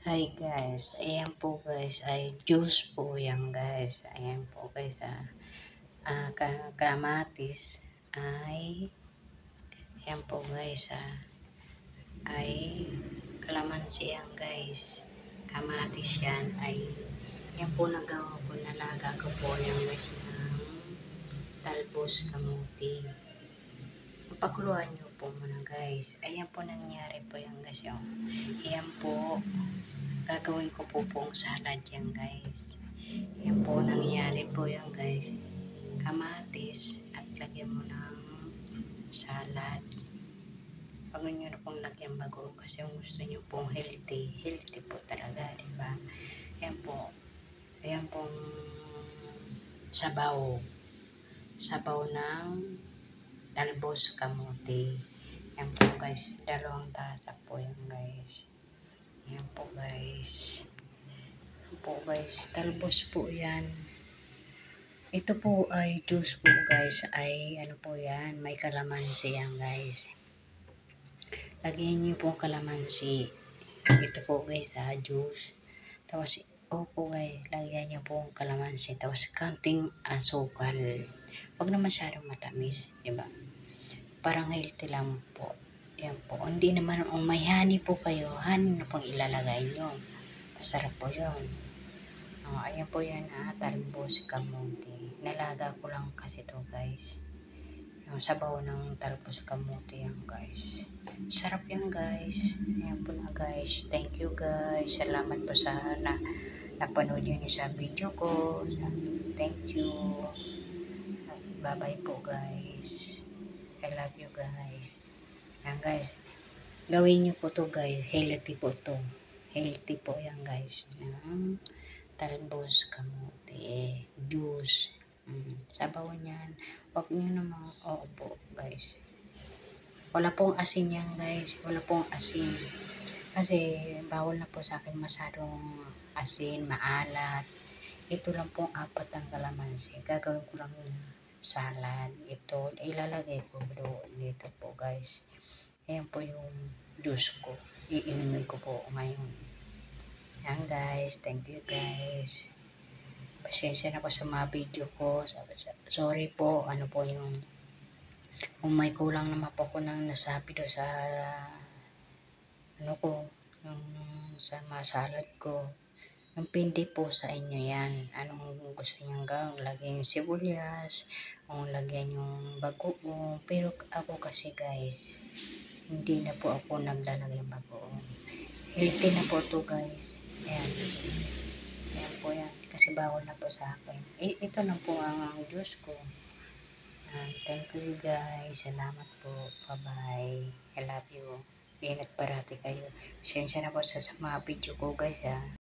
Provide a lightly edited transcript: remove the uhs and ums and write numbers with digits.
Hi guys, ayan po guys, ay juice po yan guys. Ayan po guys, kamatis ay, ayan po guys, ay kalamansi yan guys. Kamatis yan ay, yan po nagawa ko, nalaga ko po yan guys ng talbos kamuti. Pakuluan nyo po muna guys. Ayan po nangyari po yan guys. Ayan po, gagawin ko po pong salad yan guys. Yan po nangyari po yan guys. Kamatis at lagyan mo ng salad. Huwag nyo na pong lagyan bago kasi kung gusto nyo pong healthy. Healthy po talaga, diba? Yan po. Yan pong sabaw. Sabaw ng talbos kamuti. Yan po guys. 2 tasa po yan guys. Yan po guys. Yan po guys. Talbos po yan. Ito po ay juice po guys, ay ano po yan, may kalamansi yan guys. Lagyan nyo po kalamansi. Ito po guys juice. Tapos opo guys, lagyan nyo po kalamansi. Tapos kanting asukal. Huwag na masyadong matamis, diba? Parang healthy lang po. Yan po. Hindi naman, may honey po kayo, honey na pong ilalagay nyo. Masarap po yun. Ayan po yan talbos kamuti. Nalaga ko lang kasi to guys. Yung sabaw ng talbos kamuti yan guys. Sarap yan guys. Ayan po na guys. Thank you guys. Salamat po sa napanood nyo sa video ko. Thank you. Bye bye po guys. I love you guys. Yan guys. Gawin nyo po to guys. Healthy po to. Healthy po yan guys. Talbos kamuti juice. Sabaw niyan. Huwag nyo namang opo guys. Wala pong asin yan guys. Wala pong asin. Kasi bawal na po sa akin masyadong asin, maalat. Ito lang pong 4 ang kalamansi. Gagawin ko lang salad. Ito ilalagay ko dito po guys. Ayan po yung juice ko. Iinumin ko po ngayon. Yan guys, thank you guys. Pasensya na po sa mga video ko. Sorry po, ano po yung kung may kulang naman po ko nang nasabi do sa ano ko, yung sa mga salad ko. Yung pindi po sa inyo yan. Anong gusto niyang gawin? Lagyan yung sibuyas, kung lagyan yung bagoong. Pero ako kasi guys, hindi na po ako naglalagay ng bagoong. Healthy na po to guys. Ayan. Ayan po yan. Kasi bawal na po sa akin. Ito na po ang juice ko. Thank you guys. Salamat po. Bye-bye. I love you. Ingat parati kayo. Sensya na po sa mga video ko guys